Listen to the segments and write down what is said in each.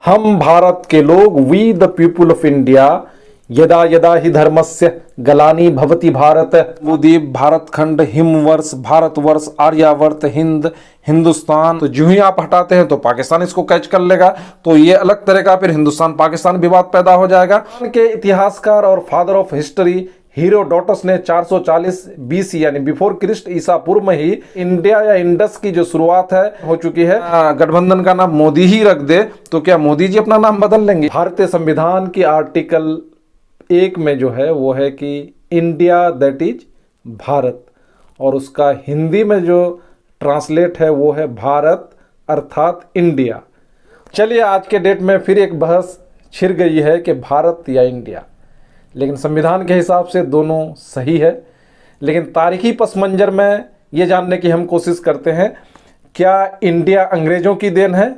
हम भारत के लोग, we the people of India, यदा यदा ही धर्मस्य गलानी भवति भारत, भूद्वीप, भारतखंड, हिमवर्ष, भारतवर्ष, आर्यावर्त, हिंद, हिंदुस्तान। तो जो ही आप हटाते हैं तो पाकिस्तान इसको कैच कर लेगा, तो ये अलग तरह का फिर हिंदुस्तान पाकिस्तान विवाद पैदा हो जाएगा। के इतिहासकार और फादर ऑफ हिस्ट्री हीरोडोटस ने 440 बीसी यानी बिफोर क्रिस्ट ईसा पूर्व में ही इंडिया या इंडस की जो शुरुआत है हो चुकी है। गठबंधन का नाम मोदी ही रख दे तो क्या मोदी जी अपना नाम बदल लेंगे? भारतीय संविधान की आर्टिकल 1 में जो है वो है कि इंडिया दैट इज भारत, और उसका हिंदी में जो ट्रांसलेट है वो है भारत अर्थात इंडिया। चलिए आज के डेट में फिर एक बहस छिड़ गई है कि भारत या इंडिया, लेकिन संविधान के हिसाब से दोनों सही है। लेकिन तारीखी पस मंजर में ये जानने की हम कोशिश करते हैं, क्या इंडिया अंग्रेजों की देन है?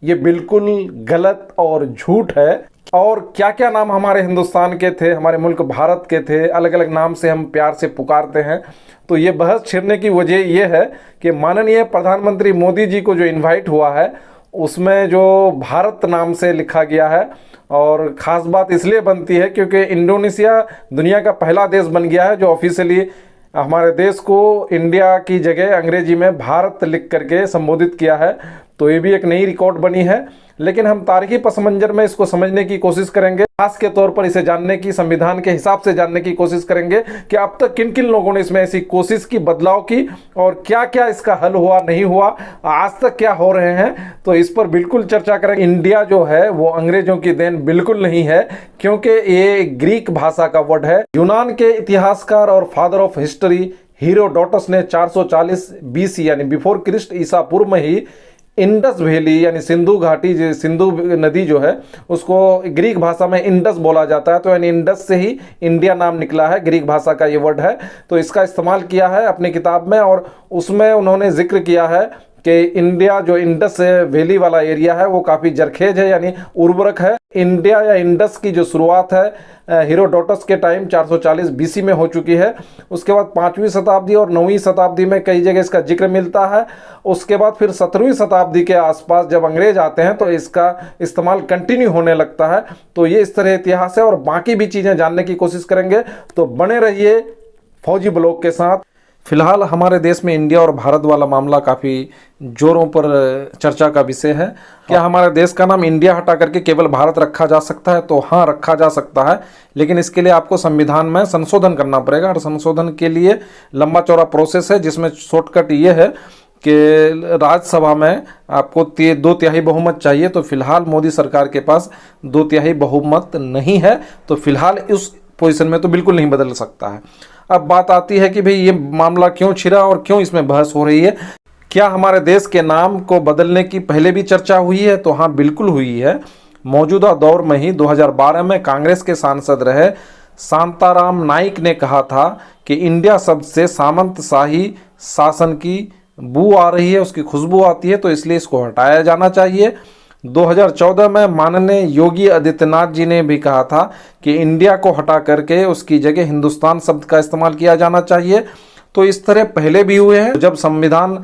ये बिल्कुल गलत और झूठ है। और क्या क्या नाम हमारे हिंदुस्तान के थे, हमारे मुल्क भारत के थे, अलग अलग नाम से हम प्यार से पुकारते हैं। तो ये बहस छिड़ने की वजह ये है कि माननीय प्रधानमंत्री मोदी जी को जो इनवाइट हुआ है उसमें जो भारत नाम से लिखा गया है, और ख़ास बात इसलिए बनती है क्योंकि इंडोनेशिया दुनिया का पहला देश बन गया है जो ऑफिशियली हमारे देश को इंडिया की जगह अंग्रेजी में भारत लिख करके संबोधित किया है। तो ये भी एक नई रिकॉर्ड बनी है। लेकिन हम तारीखी पस मंजर में इसको समझने की कोशिश करेंगे, खास के तौर पर इसे जानने की, संविधान के हिसाब से जानने की कोशिश करेंगे कि अब तक किन किन लोगों ने इसमें ऐसी कोशिश की, बदलाव की, और क्या क्या इसका हल हुआ, नहीं हुआ, आज तक क्या हो रहे हैं। तो इस पर बिल्कुल चर्चा करेंगे। इंडिया जो है वो अंग्रेजों की देन बिल्कुल नहीं है, क्योंकि ये ग्रीक भाषा का वर्ड है। यूनान के इतिहासकार और फादर ऑफ हिस्ट्री हीरोडोटस ने 440 बीसी यानी बिफोर क्रिस्ट ईसा पूर्व में ही इंडस वैली यानी सिंधु घाटी, सिंधु नदी जो है उसको ग्रीक भाषा में इंडस बोला जाता है, तो यानी इंडस से ही इंडिया नाम निकला है, ग्रीक भाषा का ये वर्ड है। तो इसका इस्तेमाल किया है अपनी किताब में, और उसमें उन्होंने जिक्र किया है कि इंडिया जो इंडस वैली वाला एरिया है वो काफ़ी जरखेज है यानी उर्वरक है। इंडिया या इंडस की जो शुरुआत है हीरोडोटस के टाइम 440 बीसी में हो चुकी है। उसके बाद 5वीं शताब्दी और 9वीं शताब्दी में कई जगह इसका जिक्र मिलता है। उसके बाद फिर 17वीं शताब्दी के आसपास जब अंग्रेज आते हैं तो इसका इस्तेमाल कंटिन्यू होने लगता है। तो ये इस तरह इतिहास है, और बाकी भी चीज़ें जानने की कोशिश करेंगे, तो बने रहिए फौजी ब्लॉग के साथ। फिलहाल हमारे देश में इंडिया और भारत वाला मामला काफ़ी जोरों पर चर्चा का विषय है। क्या हमारे देश का नाम इंडिया हटा करके केवल भारत रखा जा सकता है? तो हाँ, रखा जा सकता है, लेकिन इसके लिए आपको संविधान में संशोधन करना पड़ेगा, और संशोधन के लिए लंबा चौड़ा प्रोसेस है, जिसमें शॉर्टकट ये है कि राज्यसभा में आपको 2/3 बहुमत चाहिए। तो फिलहाल मोदी सरकार के पास 2/3 बहुमत नहीं है, तो फिलहाल उस पोजीशन में तो बिल्कुल नहीं बदल सकता है। अब बात आती है कि भाई ये मामला क्यों छिड़ा और क्यों इसमें बहस हो रही है। क्या हमारे देश के नाम को बदलने की पहले भी चर्चा हुई है? तो हाँ, बिल्कुल हुई है। मौजूदा दौर में ही 2012 में कांग्रेस के सांसद रहे शांताराम नाइक ने कहा था कि इंडिया शब्द से सामंतशाही शासन की बू आ रही है, उसकी खुशबू आती है, तो इसलिए इसको हटाया जाना चाहिए। 2014 में माननीय योगी आदित्यनाथ जी ने भी कहा था कि इंडिया को हटा करके उसकी जगह हिंदुस्तान शब्द का इस्तेमाल किया जाना चाहिए। तो इस तरह पहले भी हुए हैं। जब संविधान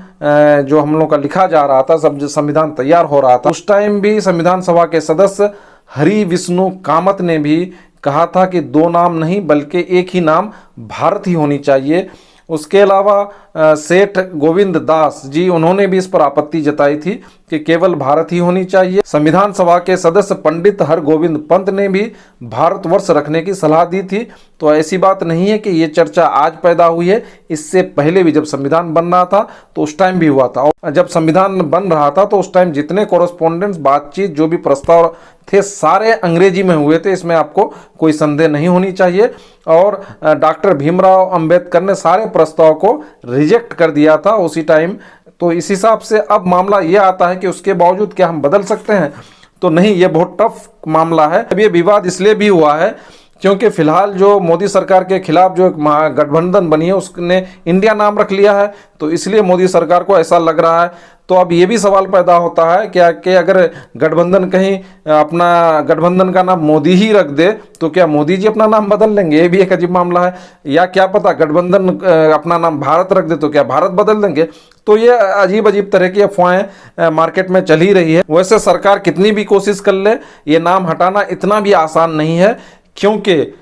जो हम लोग का लिखा जा रहा था, सब जो संविधान तैयार हो रहा था, उस टाइम भी संविधान सभा के सदस्य हरि विष्णु कामत ने भी कहा था कि 2 नाम नहीं बल्कि एक ही नाम भारत ही होनी चाहिए। उसके अलावा सेठ गोविंद दास जी, उन्होंने भी इस पर आपत्ति जताई थी कि केवल भारत ही होनी चाहिए। संविधान सभा के सदस्य पंडित हरगोविंद पंत ने भी भारतवर्ष रखने की सलाह दी थी। तो ऐसी बात नहीं है कि ये चर्चा आज पैदा हुई है, इससे पहले भी जब संविधान बन रहा था तो उस टाइम भी हुआ था। और जब संविधान बन रहा था तो उस टाइम जितने कॉरेस्पॉन्डेंट्स, बातचीत, जो भी प्रस्ताव थे, सारे अंग्रेजी में हुए थे, इसमें आपको कोई संदेह नहीं होनी चाहिए। और डॉक्टर भीमराव अंबेडकर ने सारे प्रस्ताव को रिजेक्ट कर दिया था उसी टाइम। तो इस हिसाब से अब मामला ये आता है कि उसके बावजूद क्या हम बदल सकते हैं? तो नहीं, ये बहुत टफ मामला है। अब ये विवाद इसलिए भी हुआ है क्योंकि फिलहाल जो मोदी सरकार के खिलाफ जो एक महागठबंधन बनी है उसने इंडिया नाम रख लिया है, तो इसलिए मोदी सरकार को ऐसा लग रहा है। तो अब ये भी सवाल पैदा होता है क्या कि अगर गठबंधन कहीं अपना गठबंधन का नाम मोदी ही रख दे तो क्या मोदी जी अपना नाम बदल लेंगे? ये भी एक अजीब मामला है। या क्या पता गठबंधन अपना नाम भारत रख दे तो क्या भारत बदल देंगे? तो ये अजीब अजीब तरह की अफवाहें मार्केट में चल ही रही है। वैसे सरकार कितनी भी कोशिश कर ले, ये नाम हटाना इतना भी आसान नहीं है, क्योंकि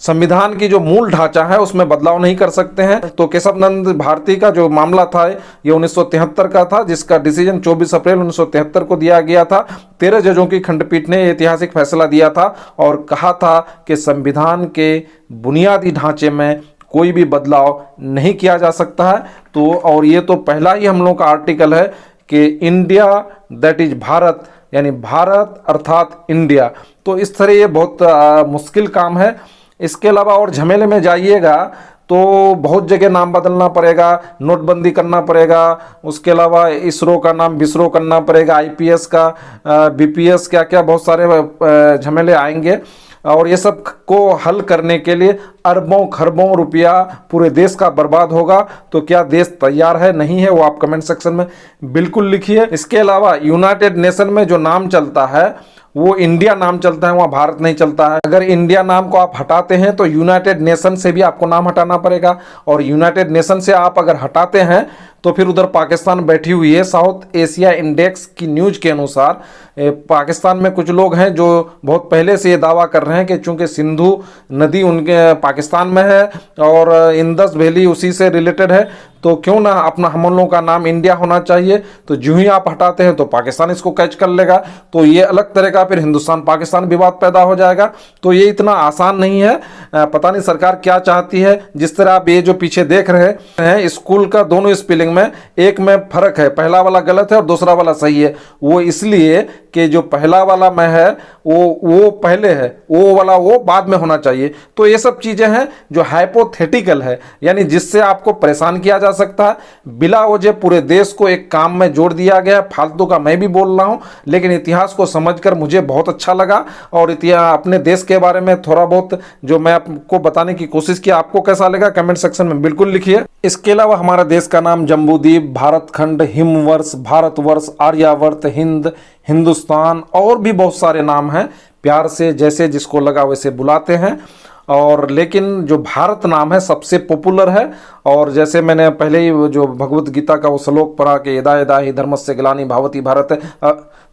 संविधान की जो मूल ढांचा है उसमें बदलाव नहीं कर सकते हैं। तो केशव नंद भारती का जो मामला था ये 1973 का था, जिसका डिसीजन 24 अप्रैल 1973 को दिया गया था। 13 जजों की खंडपीठ ने ऐतिहासिक फैसला दिया था और कहा था कि संविधान के बुनियादी ढांचे में कोई भी बदलाव नहीं किया जा सकता है। तो और ये तो पहला ही हम लोग का आर्टिकल है कि इंडिया दैट इज भारत, यानी भारत अर्थात इंडिया। तो इस तरह ये बहुत मुश्किल काम है। इसके अलावा और झमेले में जाइएगा तो बहुत जगह नाम बदलना पड़ेगा, नोटबंदी करना पड़ेगा, उसके अलावा इसरो का नाम विसरो करना पड़ेगा, आईपीएस का बीपीएस क्या क्या बहुत सारे झमेले आएंगे। और ये सब को हल करने के लिए अरबों खरबों रुपया पूरे देश का बर्बाद होगा। तो क्या देश तैयार है नहीं है वो आप कमेंट सेक्शन में बिल्कुल लिखिए। इसके अलावा यूनाइटेड नेशन में जो नाम चलता है वो इंडिया नाम चलता है, वहाँ भारत नहीं चलता है। अगर इंडिया नाम को आप हटाते हैं तो यूनाइटेड नेशन से भी आपको नाम हटाना पड़ेगा, और यूनाइटेड नेशन से आप अगर हटाते हैं तो फिर उधर पाकिस्तान बैठी हुई है। साउथ एशिया इंडेक्स की न्यूज के अनुसार पाकिस्तान में कुछ लोग हैं जो बहुत पहले से ये दावा कर रहे हैं कि चूंकि सिंधु नदी उनके पाकिस्तान में है और इंदस वैली उसी से रिलेटेड है, तो क्यों ना अपना हम लोगों का नाम इंडिया होना चाहिए। तो जो ही आप हटाते हैं तो पाकिस्तान इसको कैच कर लेगा, तो ये अलग तरह का फिर हिंदुस्तान पाकिस्तान विवाद पैदा हो जाएगा। तो ये इतना आसान नहीं है। पता नहीं सरकार क्या चाहती है। जिस तरह आप ये जो पीछे देख रहे हैं स्कूल का दोनों स्पेलिंग में एक में फर्क है, पहला वाला गलत है और दूसरा वाला सही है। वो इसलिए कि जो पहला वाला में है वो पहले है, वो वाला वो बाद में होना चाहिए। तो ये सब चीजें हैं जो हाइपोथेटिकल है, यानी जिससे आपको परेशान किया जा सकता है। बिला वजह पूरे देश को एक काम में जोड़ दिया गया। फालतू का मैं भी बोल रहा हूं, लेकिन इतिहास को समझकर मुझे बहुत अच्छा लगा और अपने देश के बारे में थोड़ा बहुत जो मैं आपको बताने की कोशिश की, आपको कैसा लगा कमेंट सेक्शन में बिल्कुल लिखिए। इसके अलावा हमारा देश का नाम जम्बूद्वीप, भारतखंड, हिमवर्ष, भारतवर्ष, आर्यावर्त, हिंद, हिंदुस्तान और भी बहुत सारे नाम हैं। प्यार से जैसे जिसको लगा वैसे बुलाते हैं। और लेकिन जो भारत नाम है सबसे पॉपुलर है। और जैसे मैंने पहले ही जो भगवत गीता का वो श्लोक पढ़ा कि यदा यदा ही धर्मस्य ग्लानि भवति भारत,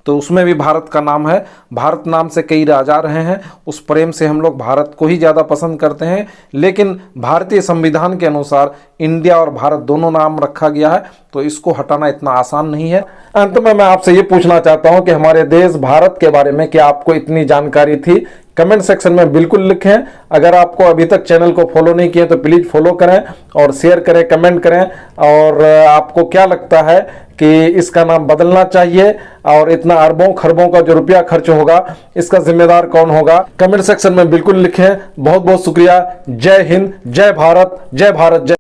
तो उसमें भी भारत का नाम है। भारत नाम से कई राजा रहे हैं, उस प्रेम से हम लोग भारत को ही ज़्यादा पसंद करते हैं। लेकिन भारतीय संविधान के अनुसार इंडिया और भारत दोनों नाम रखा गया है, तो इसको हटाना इतना आसान नहीं है। अंत में मैं आपसे ये पूछना चाहता हूँ कि हमारे देश भारत के बारे में क्या आपको इतनी जानकारी थी? कमेंट सेक्शन में बिल्कुल लिखें। अगर आपको अभी तक चैनल को फॉलो नहीं किया तो प्लीज़ फॉलो करें और शेयर करें, कमेंट करें। और आपको क्या लगता है कि इसका नाम बदलना चाहिए और इतना अरबों खरबों का जो रुपया खर्च होगा इसका जिम्मेदार कौन होगा? कमेंट सेक्शन में बिल्कुल लिखें। बहुत बहुत शुक्रिया। जय हिंद, जय भारत, जय भारत, जय